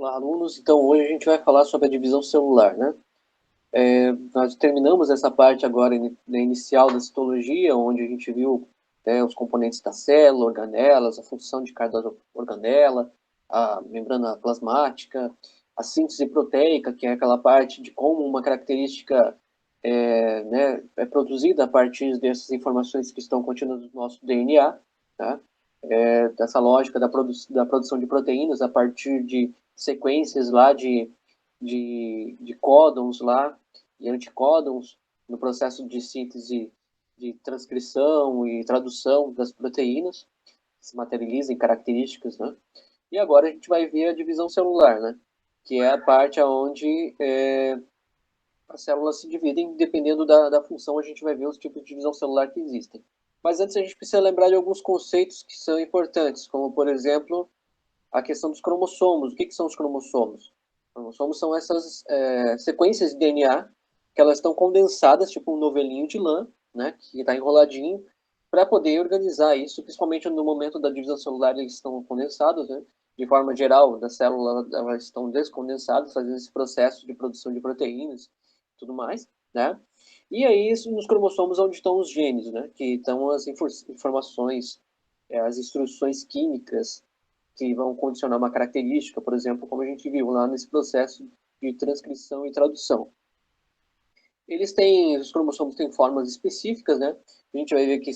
Olá, alunos. Então, hoje a gente vai falar sobre a divisão celular, né? Nós terminamos essa parte agora inicial da citologia, onde a gente viu, né, os componentes da célula, organelas, a função de cada organela, a membrana plasmática, a síntese proteica, que é aquela parte de como uma característica né, é produzida a partir dessas informações que estão contidas no nosso DNA, tá? Dessa lógica da produção de proteínas a partir de sequências lá de códons lá e anticódons no processo de síntese, de transcrição e tradução das proteínas, que se materializam em características, né? E agora a gente vai ver a divisão celular, né? Que é a parte onde as células se dividem dependendo da função, a gente vai ver os tipos de divisão celular que existem. Mas antes a gente precisa lembrar de alguns conceitos que são importantes, como por exemplo a questão dos cromossomos. O que são os cromossomos? Cromossomos são essas sequências de DNA que elas estão condensadas, tipo um novelinho de lã, né, que está enroladinho, para poder organizar isso, principalmente no momento da divisão celular eles estão condensados, né, de forma geral, da célula elas estão descondensadas, fazendo esse processo de produção de proteínas e tudo mais, né? E aí, nos cromossomos, onde estão os genes, né, que estão as informações, as instruções químicas, que vão condicionar uma característica, por exemplo, como a gente viu lá nesse processo de transcrição e tradução. Os cromossomos têm formas específicas, né? A gente vai ver que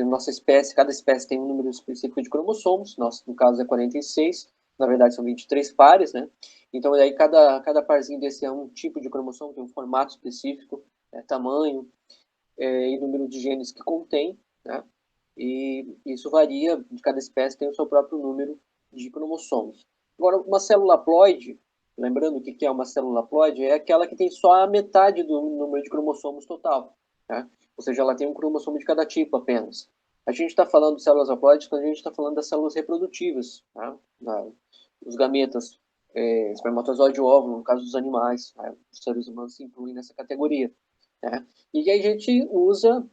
nossa espécie, cada espécie tem um número específico de cromossomos, nosso, no caso é 46, na verdade são 23 pares, né? Então, daí cada parzinho desse é um tipo de cromossomo, tem um formato específico, tamanho e número de genes que contém, né? E isso varia, de cada espécie tem o seu próprio número de cromossomos. Agora, uma célula haploide, lembrando o que é uma célula haploide, é aquela que tem só a metade do número de cromossomos total, tá? Ou seja, ela tem um cromossomo de cada tipo apenas. A gente está falando de células haploides quando a gente está falando das células reprodutivas, tá? Os gametas, espermatozoide e óvulo, no caso dos animais, tá? Os seres humanos se incluem nessa categoria, né? E aí a gente usa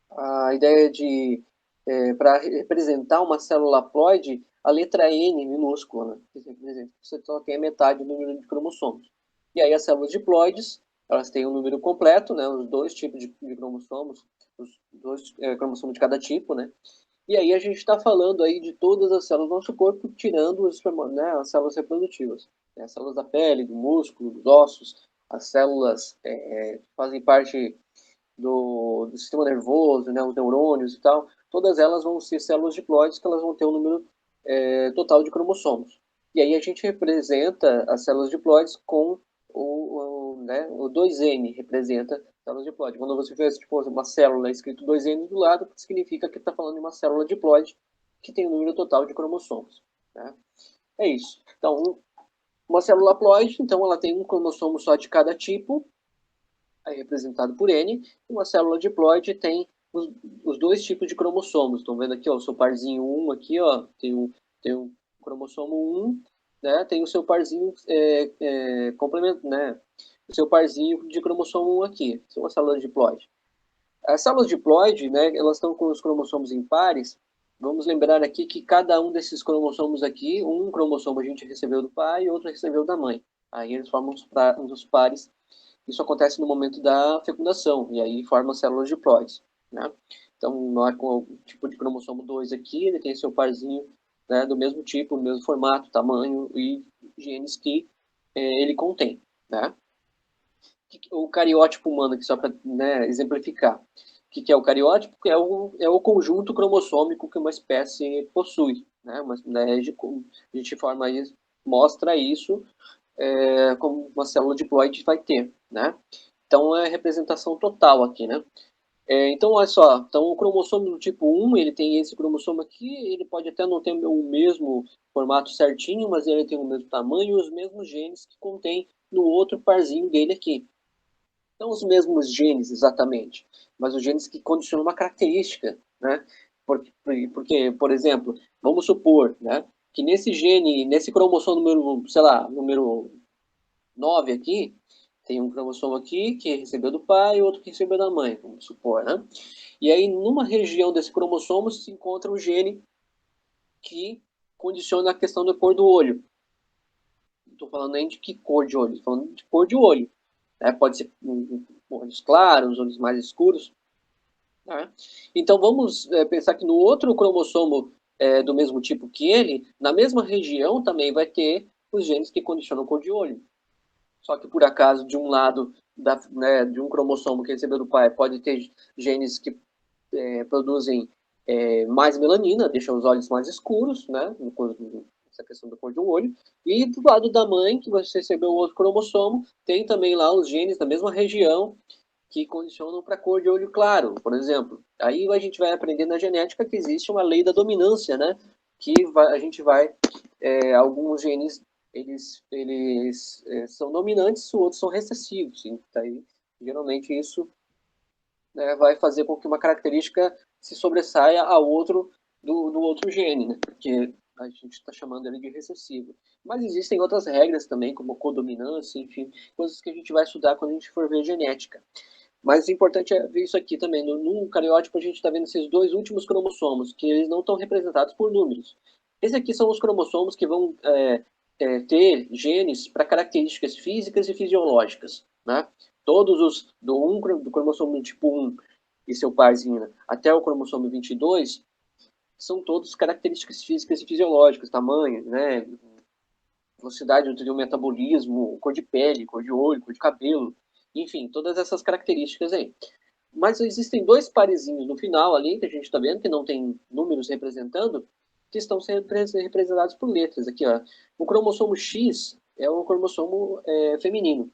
a ideia de, para representar uma célula haploide, a letra N minúscula, né? Que representa que você só tem a metade do número de cromossomos. E aí as células diploides, elas têm o um número completo, né? Os dois tipos de cromossomos, os dois cromossomos de cada tipo, né? E aí a gente está falando aí de todas as células do nosso corpo, tirando né, as células reprodutivas. Né? As células da pele, do músculo, dos ossos, as células que fazem parte do sistema nervoso, né, os neurônios e tal, todas elas vão ser células diploides que elas vão ter um número total de cromossomos. E aí a gente representa as células diploides com né, o 2N representa células diploides. Quando você vê tipo, uma célula escrito 2N do lado, significa que está falando de uma célula diploide que tem o número total de cromossomos. Né? É isso. Então, uma célula haploide, então ela tem um cromossomo só de cada tipo, aí representado por N, e uma célula diploide tem os dois tipos de cromossomos. Estão vendo aqui, ó, o seu parzinho 1 aqui, ó, tem o cromossomo 1, né, tem o seu parzinho complemento, né, o seu parzinho de cromossomo 1 aqui, isso é uma célula diploide. As células diploide, né, elas estão com os cromossomos em pares. Vamos lembrar aqui que cada um desses cromossomos aqui, um cromossomo a gente recebeu do pai e outro recebeu da mãe. Aí eles formam os pares. Isso acontece no momento da fecundação, e aí forma células diploides, né? Então, com o tipo de cromossomo 2 aqui, ele tem seu parzinho, né, do mesmo tipo, do mesmo formato, tamanho e genes que ele contém, né? O cariótipo humano, aqui só para, né, exemplificar. O que é o cariótipo? É o conjunto cromossômico que uma espécie possui, né? Né, a gente forma isso, mostra isso como uma célula diploide vai ter, né? Então é representação total aqui, né? Então, olha só, então o cromossomo do tipo 1, ele tem esse cromossomo aqui, ele pode até não ter o mesmo formato certinho, mas ele tem o mesmo tamanho e os mesmos genes que contém no outro parzinho dele aqui. Não os mesmos genes exatamente, mas os genes que condicionam uma característica, né? Porque, por exemplo, vamos supor, né, que nesse gene, nesse cromossomo número, sei lá, número 9 aqui, tem um cromossomo aqui que recebeu do pai e outro que recebeu da mãe, vamos supor, né? E aí, numa região desse cromossomo se encontra um gene que condiciona a questão da cor do olho. Não estou falando nem de que cor de olho, estou falando de cor de olho. Né? Pode ser olhos claros, olhos mais escuros. Né? Então vamos pensar que no outro cromossomo do mesmo tipo que ele, na mesma região também vai ter os genes que condicionam a cor de olho. Só que por acaso de um lado de um cromossomo que recebeu do pai pode ter genes que produzem mais melanina, deixam os olhos mais escuros, né? Essa questão da cor do olho. E do lado da mãe, que você recebeu outro cromossomo, tem também lá os genes da mesma região que condicionam para a cor de olho claro, por exemplo. Aí a gente vai aprender na genética que existe uma lei da dominância, né? A gente vai, alguns genes, eles são dominantes, outros são recessivos. Então, aí, geralmente isso vai fazer com que uma característica se sobressaia a outro do outro gene, né? Porque a gente está chamando ele de recessivo. Mas existem outras regras também, como codominância, enfim, coisas que a gente vai estudar quando a gente for ver genética. Mas o importante é ver isso aqui também. No cariótipo, a gente está vendo esses dois últimos cromossomos, que eles não estão representados por números. Esses aqui são os cromossomos que vão ter genes para características físicas e fisiológicas. Né? Todos os do cromossomo tipo 1 e seu parzinho, né? Até o cromossomo 22, são todos características físicas e fisiológicas, tamanho, né? Velocidade do metabolismo, cor de pele, cor de olho, cor de cabelo, enfim, todas essas características aí. Mas existem dois parezinhos no final ali, que a gente está vendo, que não tem números representando, que estão sendo representados por letras. Aqui, ó. O cromossomo X é o cromossomo feminino.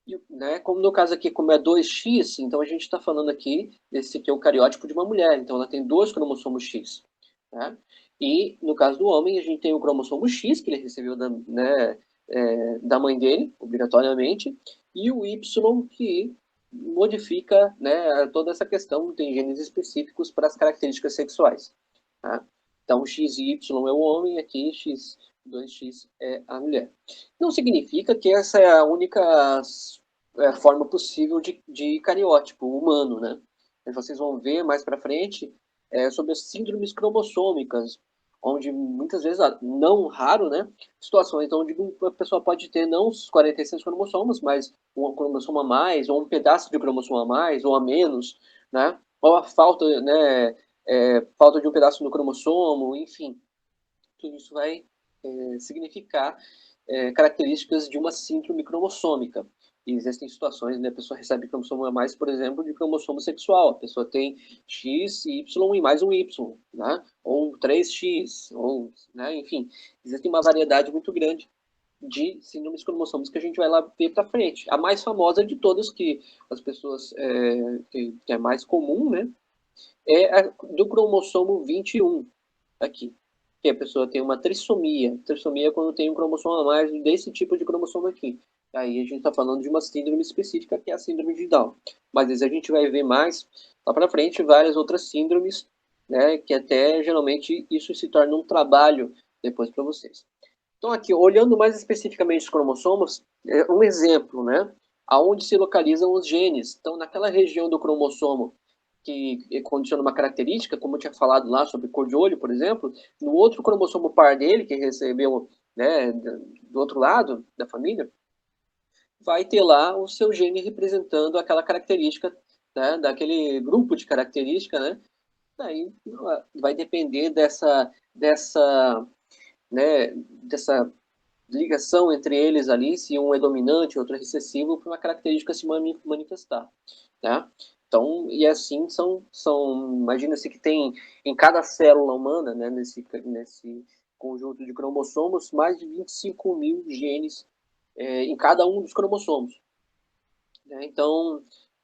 E, né, como no caso aqui, como é 2X, então a gente está falando aqui, esse aqui é o cariótipo de uma mulher, então ela tem dois cromossomos X. Né? E no caso do homem, a gente tem o cromossomo X, que ele recebeu da mãe dele, obrigatoriamente, e o Y, que modifica toda essa questão, tem genes específicos para as características sexuais. Tá? Então, X e Y é o homem, aqui X, 2X é a mulher. Não significa que essa é a única forma possível de cariótipo humano, né? Vocês vão ver mais para frente sobre as síndromes cromossômicas, onde muitas vezes, não raro, né, situações onde a pessoa pode ter não os 46 cromossomos, mas um cromossomo a mais, ou um pedaço de cromossomo a mais, ou a menos, né? Ou a falta, falta de um pedaço no cromossomo, enfim. Tudo isso vai significar características de uma síndrome cromossômica. E existem situações onde a pessoa recebe cromossomo a mais, por exemplo, de cromossomo sexual. A pessoa tem X, Y e mais um Y, né? Ou 3X, ou, né? Enfim, existe uma variedade muito grande de síndromes cromossômicas que a gente vai lá ver para frente. A mais famosa de todas, que as pessoas, que é mais comum, né? É a do cromossomo 21, aqui. Que a pessoa tem uma trissomia. Trissomia é quando tem um cromossomo a mais desse tipo de cromossomo aqui. Aí a gente está falando de uma síndrome específica, que é a síndrome de Down. Mas às vezes a gente vai ver mais, lá para frente, várias outras síndromes, né, que até geralmente isso se torna um trabalho depois para vocês. Então aqui, olhando mais especificamente os cromossomos, um exemplo, né, aonde se localizam os genes. Então naquela região do cromossomo que condiciona uma característica, como eu tinha falado lá sobre cor de olho, por exemplo, no outro cromossomo par dele, que recebeu do outro lado da família, vai ter lá o seu gene representando aquela característica, né, daquele grupo de características, né? Daí vai depender dessa ligação entre eles ali, se um é dominante, outro é recessivo, para uma característica se manifestar. Né? Então, e assim imagina-se que tem em cada célula humana, né, nesse conjunto de cromossomos, mais de 25 mil genes em cada um dos cromossomos. Né? Então,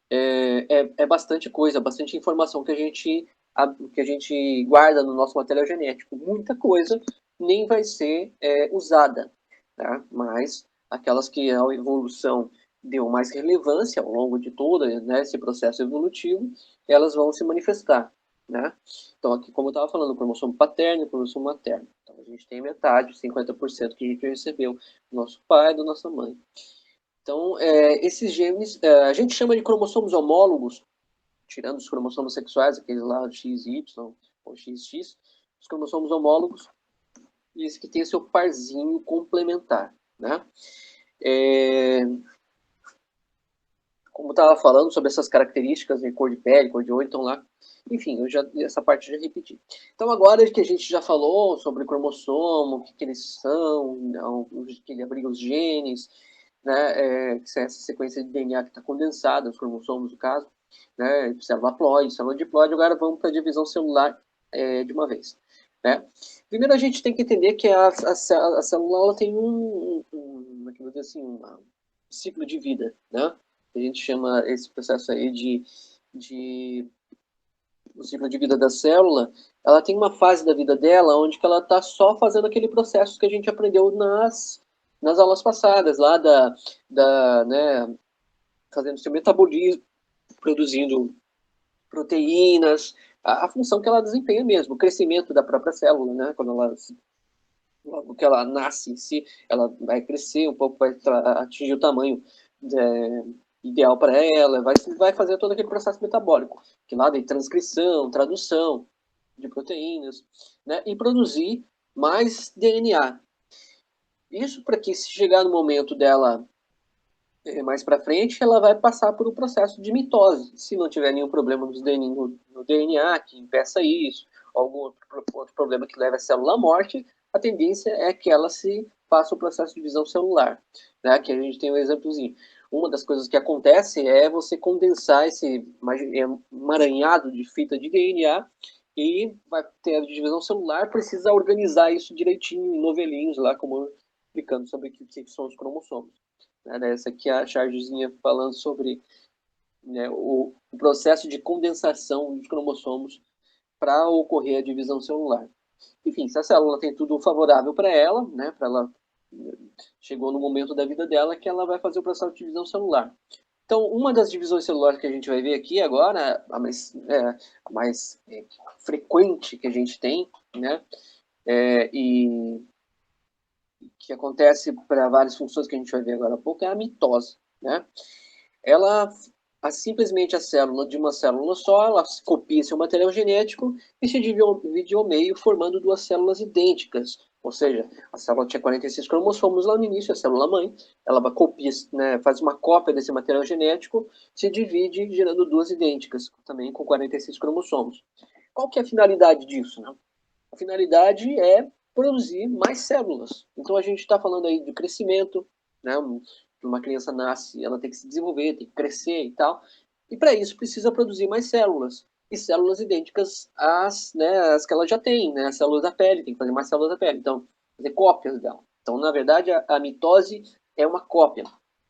é bastante coisa, bastante informação que a gente guarda no nosso material genético. Muita coisa nem vai ser usada, tá? Mas aquelas que a evolução deu mais relevância ao longo de todo, né, esse processo evolutivo, elas vão se manifestar. Né? Então, aqui, como eu estava falando, cromossomo paterno e cromossomo materno. Então, a gente tem metade, 50% que a gente recebeu do nosso pai e da nossa mãe. Então, esses genes, a gente chama de cromossomos homólogos, tirando os cromossomos sexuais, aqueles lá X, Y ou XX, os cromossomos homólogos, Isso que tem seu parzinho complementar, né? Como estava falando sobre essas características de cor de pele, cor de olho, então lá, enfim, essa parte eu já repeti. Então agora que a gente já falou sobre cromossomo, o que eles são, que ele abriga os genes, né, que é essa sequência de DNA que está condensada, os cromossomos no caso, né, célula haploide, célula diploide, agora vamos para a divisão celular de uma vez. Né? Primeiro a gente tem que entender que a célula ela tem como é que eu vou dizer assim, um ciclo de vida, né? A gente chama esse processo aí de o ciclo de vida da célula. Ela tem uma fase da vida dela onde que ela está só fazendo aquele processo que a gente aprendeu nas aulas passadas, lá né, fazendo seu metabolismo, produzindo proteínas, a função que ela desempenha mesmo, o crescimento da própria célula, né, quando ela logo que ela nasce em si, ela vai crescer um pouco, vai atingir o tamanho ideal para ela, vai fazer todo aquele processo metabólico, que lá vem transcrição, tradução de proteínas, né, e produzir mais DNA. Isso para que, se chegar no momento dela mais para frente, ela vai passar por um processo de mitose. Se não tiver nenhum problema no DNA que impeça isso, algum outro problema que leve a célula à morte, a tendência é que ela se faça o processo de divisão celular. Né? Aqui a gente tem um exemplozinho. Uma das coisas que acontece é você condensar esse emaranhado de fita de DNA e vai ter a divisão celular, precisa organizar isso direitinho em novelinhos lá, como explicando sobre o que são os cromossomos. Essa aqui é a chargezinha falando sobre, né, o processo de condensação dos cromossomos para ocorrer a divisão celular. Enfim, se a célula tem tudo favorável para ela, né, para ela chegou no momento da vida dela que ela vai fazer o processo de divisão celular. Então, uma das divisões celulares que a gente vai ver aqui agora, a mais frequente que a gente tem, né, e que acontece para várias funções que a gente vai ver agora há pouco, é a mitose, né? Ela, simplesmente a célula de uma célula só, ela copia seu material genético e se divide ao meio, formando duas células idênticas. Ou seja, a célula tinha 46 cromossomos lá no início, a célula mãe, ela copia, né, faz uma cópia desse material genético, se divide, gerando duas idênticas, também com 46 cromossomos. Qual que é a finalidade disso, né? A finalidade é produzir mais células. Então a gente está falando aí de crescimento, né? Uma criança nasce, ela tem que se desenvolver, tem que crescer e tal. E para isso precisa produzir mais células. E células idênticas às que ela já tem, né? As células da pele, tem que fazer mais células da pele. Então, fazer cópias dela. Então, na verdade, a mitose é uma cópia,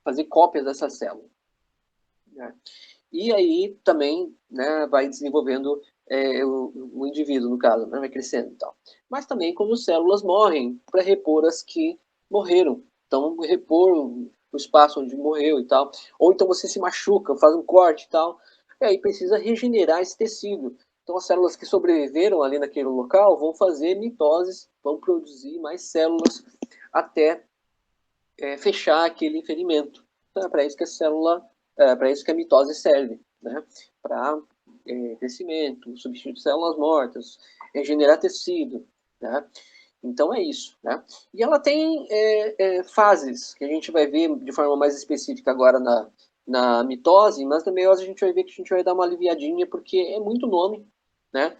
fazer cópias dessa célula. Né? E aí também, né, vai desenvolvendo o indivíduo, no caso, né, vai crescendo e tal. Mas também quando células morrem, para repor as que morreram. Então, repor o espaço onde morreu e tal. Ou então você se machuca, faz um corte e tal. E aí precisa regenerar esse tecido. Então, as células que sobreviveram ali naquele local vão fazer mitoses, vão produzir mais células até fechar aquele ferimento. Então, é para isso que a célula, para isso que a mitose serve, né? Para crescimento, substituir células mortas, regenerar tecido, né? Então é isso, né? E ela tem fases que a gente vai ver de forma mais específica agora na mitose, mas na meiose a gente vai ver que a gente vai dar uma aliviadinha porque é muito nome, né?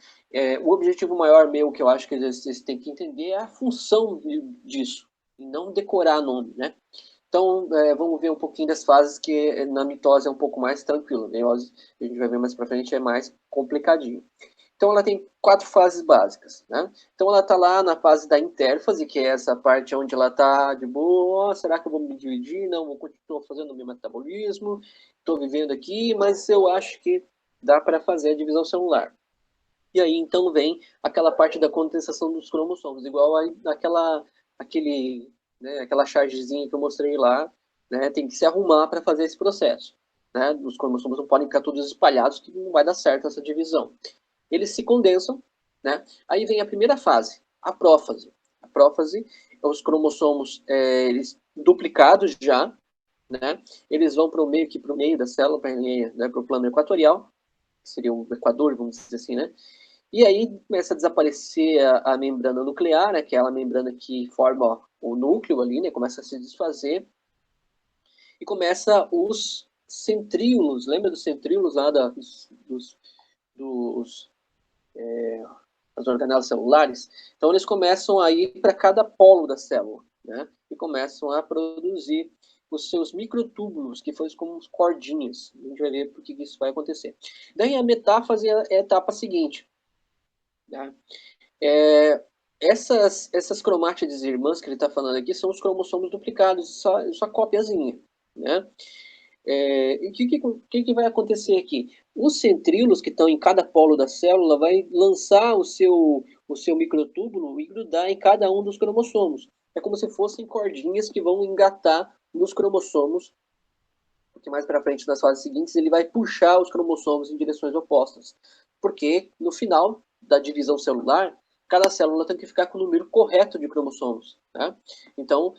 O objetivo maior meu que eu acho que vocês têm que entender é a função disso, e não decorar nome, né? Então, vamos ver um pouquinho das fases que na mitose é um pouco mais tranquilo. Na meiose, a gente vai ver mais para frente, é mais complicadinho. Então, ela tem 4 fases básicas, né? Então, ela está lá na fase da intérfase, que é essa parte onde ela está de boa, será que eu vou me dividir? Não, vou continuar fazendo o meu metabolismo, estou vivendo aqui, mas eu acho que dá para fazer a divisão celular. E aí, então, vem aquela parte da condensação dos cromossomos, igual aquela chargezinha que eu mostrei lá, né? Tem que se arrumar para fazer esse processo. Né? Os cromossomos não podem ficar todos espalhados, que não vai dar certo essa divisão. Eles se condensam, né? Aí vem a primeira fase, a prófase. A prófase, os cromossomos eles duplicados já, né? Eles vão para o meio da célula, para o plano equatorial, que seria o equador, vamos dizer assim, né? E aí começa a desaparecer a membrana nuclear, né, aquela membrana que forma o núcleo ali, né, começa a se desfazer, e começa os centríolos, lembra dos centríolos lá dos as organelas celulares? Então eles começam a ir para cada polo da célula, né, e começam a produzir os seus microtúbulos, que foram como cordinhas. A gente vai ver por que isso vai acontecer. Daí a metáfase é a etapa seguinte, né? Essas cromátides irmãs que ele está falando aqui são os cromossomos duplicados, só cópiazinha, né? E o que vai acontecer aqui? Os centríolos que estão em cada polo da célula vai lançar o seu microtúbulo e grudar em cada um dos cromossomos. É como se fossem cordinhas que vão engatar nos cromossomos, porque mais para frente, nas fases seguintes, ele vai puxar os cromossomos em direções opostas. Porque, no final da divisão celular, cada célula tem que ficar com o número correto de cromossomos. Né? Então,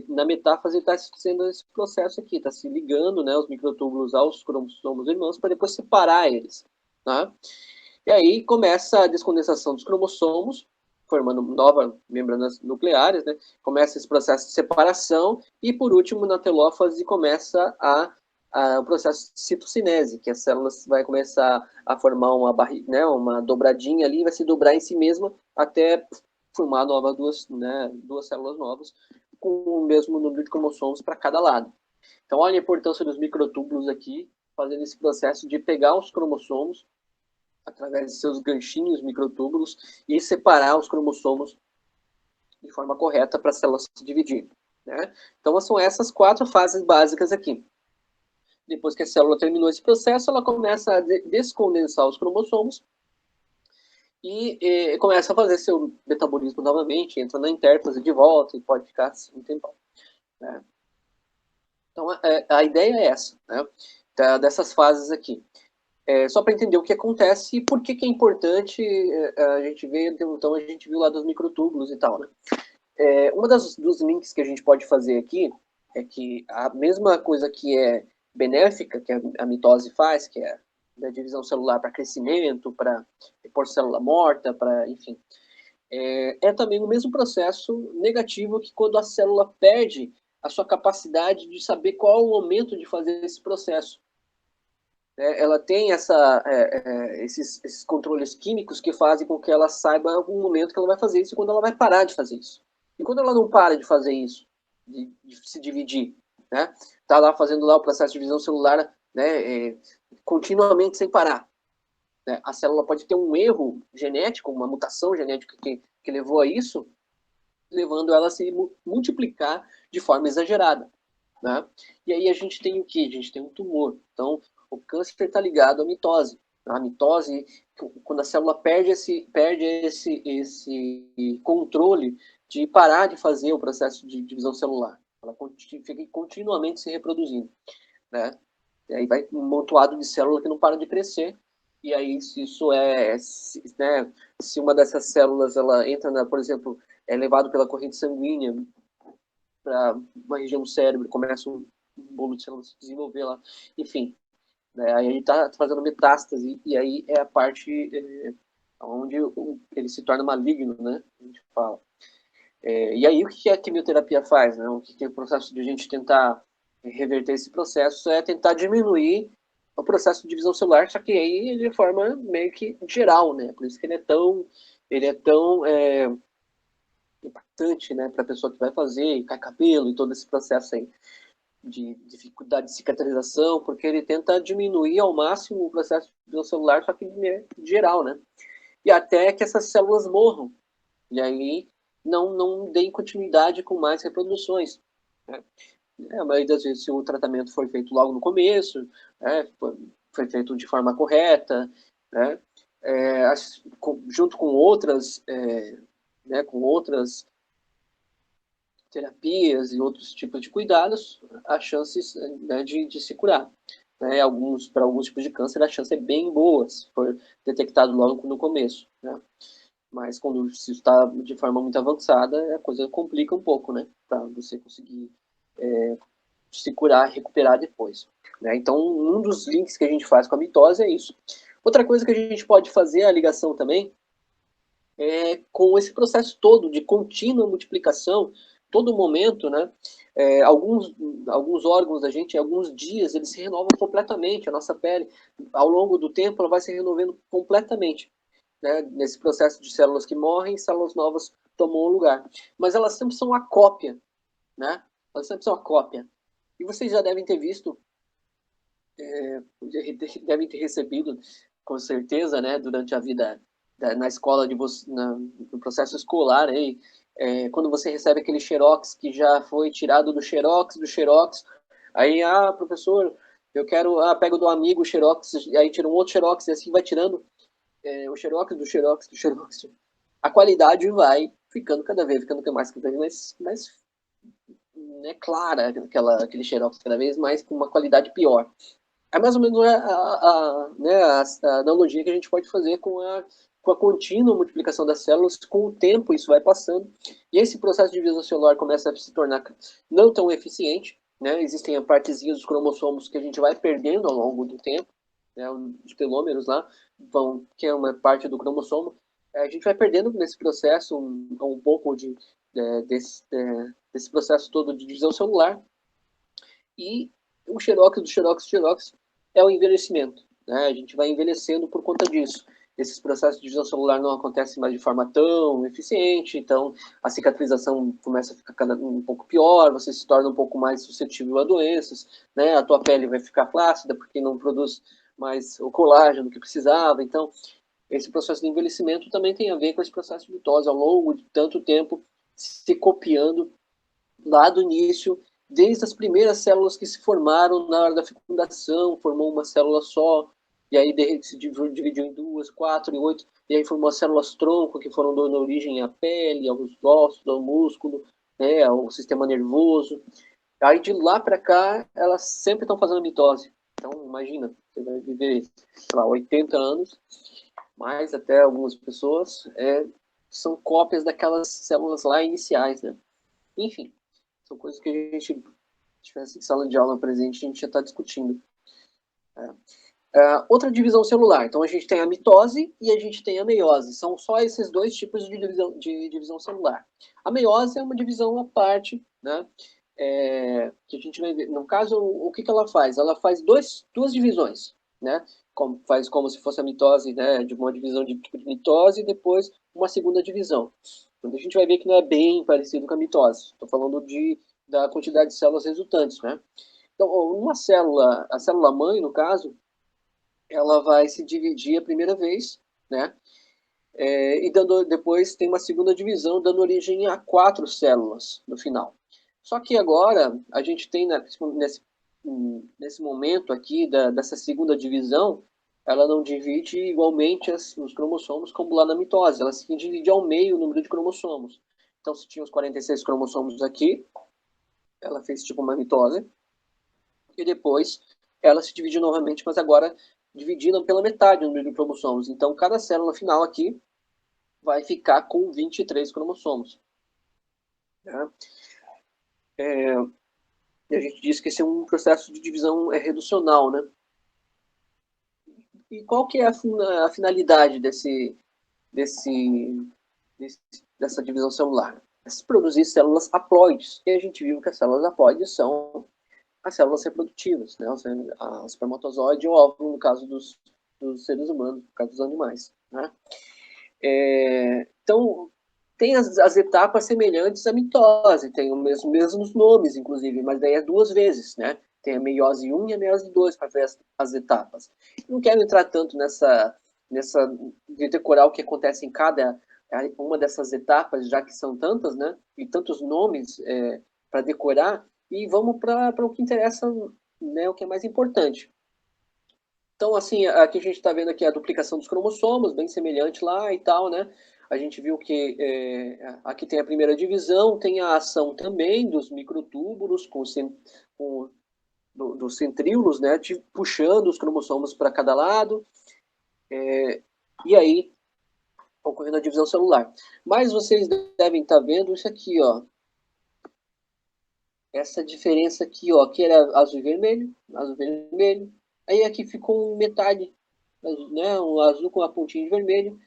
na metáfase está sendo esse processo aqui, está se ligando, né, os microtúbulos aos cromossomos irmãos para depois separar eles. Tá? E aí começa a descondensação dos cromossomos, formando novas membranas nucleares, né? Começa esse processo de separação e, por último, na telófase começa o processo de citocinese, que as células vai começar a formar uma dobradinha ali, vai se dobrar em si mesma até formar duas células novas com o mesmo número de cromossomos para cada lado. Então, olha a importância dos microtúbulos aqui, fazendo esse processo de pegar os cromossomos através de seus ganchinhos, microtúbulos, e separar os cromossomos de forma correta para as células se dividirem. Né? Então, são essas 4 fases básicas aqui. Depois que a célula terminou esse processo, ela começa a descondensar os cromossomos e começa a fazer seu metabolismo novamente, entra na intérfase de volta e pode ficar assim um tempão. Né? Então, a ideia é essa, né? Dessas fases aqui. Só para entender o que acontece e por que é importante a gente ver, então a gente viu lá dos microtúbulos e tal, né? Uma dos links que a gente pode fazer aqui é que a mesma coisa que é benéfica, que a mitose faz, que é a divisão celular para crescimento, para repor célula morta, enfim, também o mesmo processo negativo que quando a célula perde a sua capacidade de saber qual é o momento de fazer esse processo. Ela tem esses controles químicos que fazem com que ela saiba algum momento que ela vai fazer isso e quando ela vai parar de fazer isso. E quando ela não para de fazer isso, de se dividir, né? Tá lá fazendo lá o processo de divisão celular, né, continuamente sem parar. Né? A célula pode ter um erro genético, uma mutação genética que levou a isso, levando ela a se multiplicar de forma exagerada. Né? E aí a gente tem o quê? A gente tem um tumor. Então, o câncer está ligado à mitose. A mitose, quando a célula perde esse controle de parar de fazer o processo de divisão celular. Ela fica continuamente se reproduzindo. Né? E aí vai um montoado de célula que não para de crescer. E aí, se uma dessas células ela entra, por exemplo, é levado pela corrente sanguínea para uma região do cérebro, começa um bolo de células se desenvolver lá, enfim. Né, aí ele está fazendo metástase, e aí é a parte onde ele se torna maligno, né? A gente fala. E aí o que a quimioterapia faz? Né? O que é o processo de a gente tentar reverter esse processo é tentar diminuir o processo de divisão celular, só que aí de forma meio que geral, né? Por isso que ele é tão impactante, né, para a pessoa que vai fazer, cai cabelo e todo esse processo aí de dificuldade de cicatrização, porque ele tenta diminuir ao máximo o processo do celular, só que de geral, né? E até que essas células morram. E aí não deem continuidade com mais reproduções. Né? A maioria das vezes, se o tratamento foi feito logo no começo, né, foi feito de forma correta, né, junto com outras terapias e outros tipos de cuidados, há chances, né, de se curar. Né? Para alguns tipos de câncer, a chance é bem boa, se for detectado logo no começo. Né? Mas quando se está de forma muito avançada, a coisa complica um pouco, né? Para você conseguir se curar, recuperar depois. Né? Então, um dos links que a gente faz com a mitose é isso. Outra coisa que a gente pode fazer a ligação também com esse processo todo de contínua multiplicação, todo momento, né? Alguns órgãos da gente, em alguns dias, eles se renovam completamente. A nossa pele, ao longo do tempo, ela vai se renovando completamente, né? Nesse processo de células que morrem, células novas tomam o lugar. Mas elas sempre são a cópia, né? Elas sempre são a cópia. E vocês já devem ter visto, devem ter recebido, com certeza, né, durante a vida na escola, no processo escolar, aí, quando você recebe aquele xerox que já foi tirado do xerox, aí, professor, eu quero, pego do amigo o xerox, e aí tira um outro xerox, e assim vai tirando o xerox do xerox do xerox. A qualidade vai ficando cada vez mais né, clara, aquele xerox cada vez mais com uma qualidade pior. É mais ou menos né, a analogia que a gente pode fazer com a contínua multiplicação das células. Com o tempo isso vai passando e esse processo de divisão celular começa a se tornar não tão eficiente, né? Existem partezinhas dos cromossomos que a gente vai perdendo ao longo do tempo, né? Os telômeros lá que é uma parte do cromossomo, a gente vai perdendo nesse processo um pouco desse processo todo de divisão celular. E o xerox do xerox é o envelhecimento, né? A gente vai envelhecendo por conta disso. Esses processos de divisão celular não acontecem mais de forma tão eficiente, então a cicatrização começa a ficar um pouco pior, você se torna um pouco mais suscetível a doenças, né? A tua pele vai ficar flácida porque não produz mais o colágeno que precisava. Então, esse processo de envelhecimento também tem a ver com esse processo de mitose ao longo de tanto tempo se copiando lá do início, desde as primeiras células que se formaram na hora da fecundação, formou uma célula só, e aí se dividiu em duas, quatro e oito, e aí formou as células tronco, que foram dando origem à pele, aos ossos, ao músculo, né, ao sistema nervoso. Aí de lá para cá, elas sempre estão fazendo mitose. Então, imagina, você vai viver, sei lá, 80 anos, mais até algumas pessoas, são cópias daquelas células lá iniciais, né? Enfim, são coisas que a gente, se tivesse em sala de aula presente, a gente já está discutindo. Outra divisão celular. Então, a gente tem a mitose e a gente tem a meiose. São só esses dois tipos de divisão celular. A meiose é uma divisão à parte, né? Que a gente vai ver. No caso, o que ela faz? Ela faz duas divisões, né? Faz como se fosse a mitose, né? De uma divisão de tipo de mitose e depois uma segunda divisão. Então, a gente vai ver que não é bem parecido com a mitose. Estou falando da quantidade de células resultantes, né? Então, uma célula, a célula mãe, no caso, ela vai se dividir a primeira vez, né? E depois tem uma segunda divisão, dando origem a 4 células no final. Só que agora a gente tem nesse momento aqui dessa segunda divisão, ela não divide igualmente os cromossomos como lá na mitose, ela se divide ao meio o número de cromossomos. Então, se tinha os 46 cromossomos aqui, ela fez tipo uma mitose, e depois ela se dividiu novamente, mas agora dividida pela metade o número de cromossomos. Então, cada célula final aqui vai ficar com 23 cromossomos. Né? E a gente diz que esse é um processo de divisão reducional, né? E qual que é a finalidade desse, dessa divisão celular? É se produzir células haploides. E a gente viu que as células haploides são as células reprodutivas, né? A espermatozoide e o óvulo, no caso dos seres humanos, no caso dos animais. Né? Então, tem as etapas semelhantes à mitose, tem os mesmos nomes, inclusive, mas daí é duas vezes, né? Tem a meiose 1 e a meiose 2 para ver as etapas. Não quero entrar tanto nessa de decorar o que acontece em cada uma dessas etapas, já que são tantas, né? E tantos nomes para decorar, e vamos para o que interessa, né? O que é mais importante. Então, assim, aqui a gente está vendo aqui a duplicação dos cromossomos, bem semelhante lá e tal, né? A gente viu que aqui tem a primeira divisão, tem a ação também dos microtúbulos dos centríolos, né? Puxando os cromossomos para cada lado. E aí, ocorrendo a divisão celular. Mas vocês devem estar vendo isso aqui, ó. Essa diferença aqui, ó. Aqui era azul e vermelho, azul e vermelho. Aí aqui ficou metade. né, um azul com uma pontinha de vermelho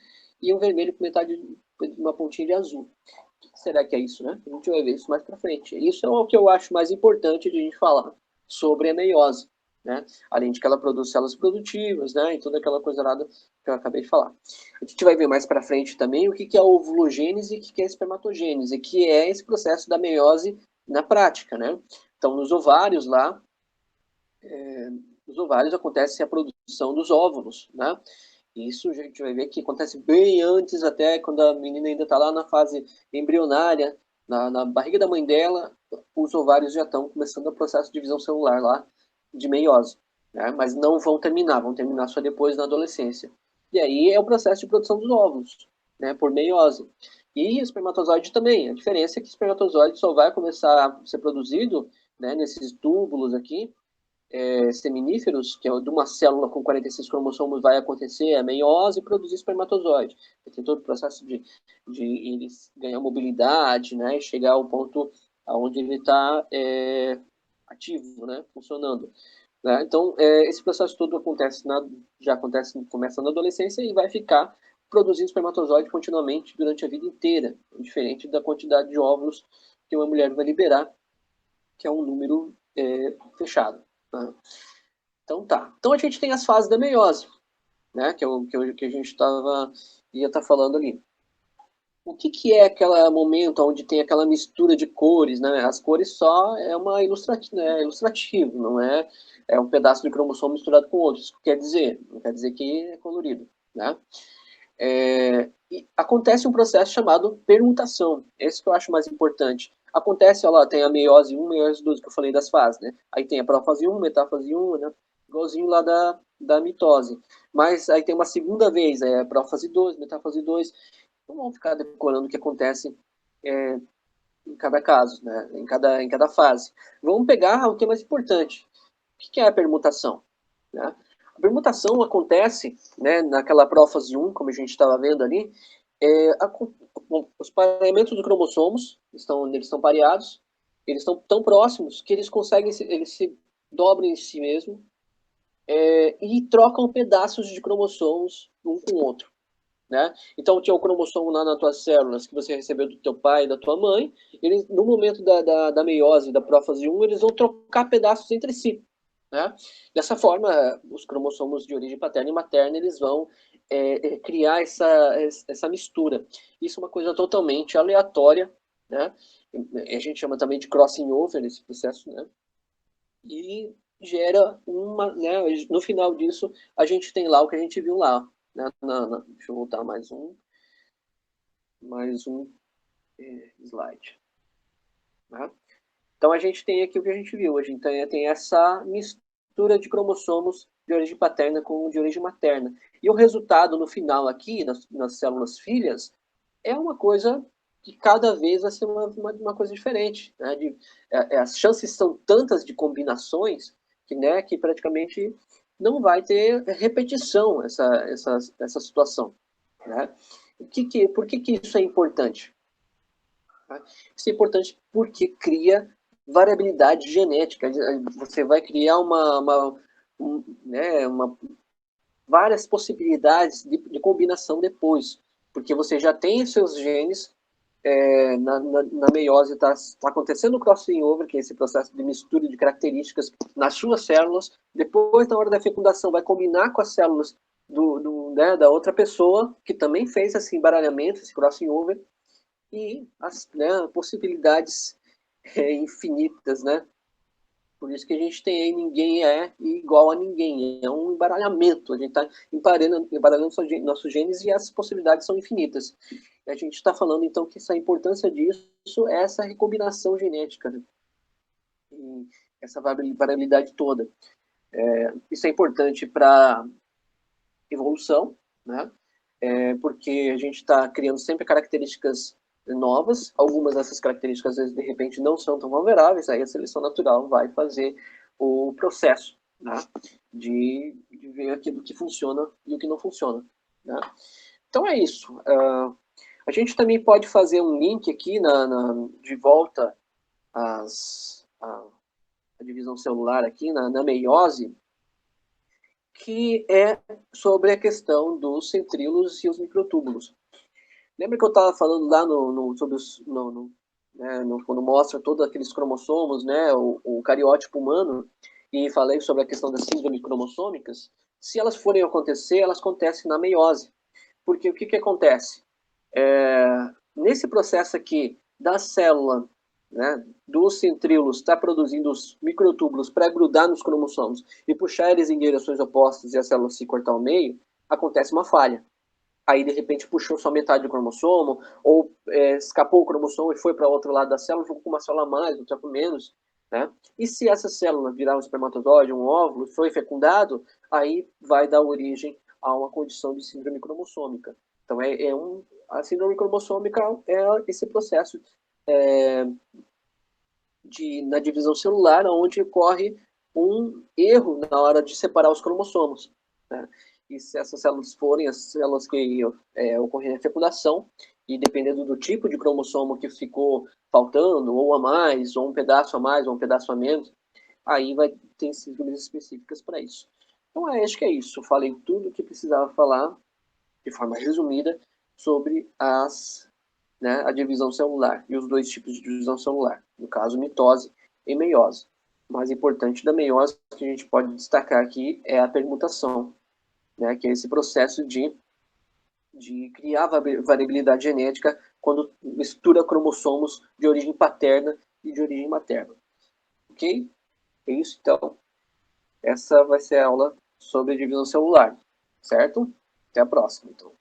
e um vermelho com metade, uma pontinha de azul. O que será que é isso, né? A gente vai ver isso mais para frente. Isso é o que eu acho mais importante de a gente falar sobre a meiose, né? Além de que ela produz células produtivas, né? E toda aquela coisa lá que eu acabei de falar. A gente vai ver mais para frente também o que é a ovulogênese e o que é a espermatogênese, que é esse processo da meiose na prática, né? Então, nos ovários lá, nos ovários acontece a produção dos óvulos, né? Isso a gente vai ver que acontece bem antes, até quando a menina ainda está lá na fase embrionária, na barriga da mãe dela, os ovários já estão começando o processo de divisão celular lá, de meiose, né? Mas não vão terminar só depois na adolescência. E aí é o processo de produção dos óvulos, né, por meiose. E o espermatozoide também. A diferença é que o espermatozoide só vai começar a ser produzido, né, nesses túbulos aqui, seminíferos, que é de uma célula com 46 cromossomos, vai acontecer a meiose e produzir espermatozoide. Tem todo o processo de ele ganhar mobilidade, né, e chegar ao ponto onde ele está ativo, né, funcionando. Né? Então, esse processo todo começa na adolescência e vai ficar produzindo espermatozoide continuamente durante a vida inteira, diferente da quantidade de óvulos que uma mulher vai liberar, que é um número fechado. Né? Então tá. Então a gente tem as fases da meiose, né? Que a gente ia estar falando ali. O que é aquele momento onde tem aquela mistura de cores, né? As cores só é uma ilustrativo, não é um pedaço de cromossomo misturado com outros. Isso quer dizer, não quer dizer que é colorido, né? E acontece um processo chamado permutação. Esse que eu acho mais importante. Acontece, olha lá, tem a meiose 1, meiose 2, que eu falei das fases, né? Aí tem a prófase 1, metáfase 1, né? Igualzinho lá da mitose. Mas aí tem uma segunda vez, a prófase 2, metáfase 2. Não vamos ficar decorando o que acontece em cada caso, né? Em cada fase. Vamos pegar o que é mais importante. O que é a permutação? Né? A permutação acontece, né, naquela prófase 1, como a gente estava vendo ali, os pareamentos dos cromossomos eles estão pareados, eles estão tão próximos que eles se dobram em si mesmo e trocam pedaços de cromossomos um com o outro. Né? Então, tinha o cromossomo lá nas tuas células que você recebeu do teu pai e da tua mãe, eles, no momento da meiose, da prófase 1, eles vão trocar pedaços entre si. Né? Dessa forma, os cromossomos de origem paterna e materna eles vão criar essa mistura. Isso é uma coisa totalmente aleatória, né? A gente chama também de crossing over esse processo, né? E gera né? No final disso, a gente tem lá o que a gente viu lá. Né? Deixa eu voltar mais um slide. Né? Então a gente tem aqui o que a gente viu. A gente tem essa mistura de cromossomos de origem paterna com de origem materna. E o resultado no final aqui, nas células filhas, é uma coisa que cada vez vai ser uma coisa diferente. Né? As chances são tantas de combinações que praticamente não vai ter repetição essa situação. Né? Por que isso é importante? Isso é importante porque cria variabilidade genética. Você vai criar várias possibilidades de combinação depois, porque você já tem seus genes na meiose, está acontecendo o crossing over, que é esse processo de mistura de características nas suas células. Depois, na hora da fecundação, vai combinar com as células da outra pessoa, que também fez esse embaralhamento, esse crossing over, e as possibilidades infinitas, né? Por isso que a gente tem aí ninguém é igual a ninguém. É um embaralhamento. A gente está embaralhando nossos genes e as possibilidades são infinitas. E a gente está falando, então, que a importância disso é essa recombinação genética. Né? E essa variabilidade toda. Isso é importante para evolução, né? Porque a gente está criando sempre características novas, algumas dessas características, às vezes, de repente, não são tão vulneráveis, aí a seleção natural vai fazer o processo, né, de ver aquilo que funciona e o que não funciona. Né? Então é isso. A gente também pode fazer um link aqui de volta à divisão celular aqui, na meiose, que é sobre a questão dos centríolos e os microtúbulos. Lembra que eu estava falando lá sobre os, quando mostra todos aqueles cromossomos, né, o cariótipo humano, e falei sobre a questão das síndromes cromossômicas? Se elas forem acontecer, elas acontecem na meiose. Porque o que acontece? Nesse processo aqui da célula, né, dos centríolos, está produzindo os microtúbulos para grudar nos cromossomos e puxar eles em direções opostas e a célula se cortar ao meio, acontece uma falha. Aí, de repente, puxou só metade do cromossomo, ou escapou o cromossomo e foi para o outro lado da célula, ficou com uma célula a mais, outra com menos. Né? E se essa célula virar um espermatozoide, um óvulo, foi fecundado, aí vai dar origem a uma condição de síndrome cromossômica. Então, a síndrome cromossômica é esse processo na divisão celular, onde ocorre um erro na hora de separar os cromossomos. Né? E se essas células forem as células que ocorrem a fecundação, e dependendo do tipo de cromossomo que ficou faltando, ou a mais, ou um pedaço a mais, ou um pedaço a menos, aí vai ter síndromes específicas para isso. Então, acho que é isso. Falei tudo o que precisava falar, de forma resumida, sobre a divisão celular e os dois tipos de divisão celular, no caso, mitose e meiose. O mais importante da meiose que a gente pode destacar aqui é a permutação, né, que é esse processo de criar variabilidade genética quando mistura cromossomos de origem paterna e de origem materna. Ok? É isso, então. Essa vai ser a aula sobre divisão celular, certo? Até a próxima, então.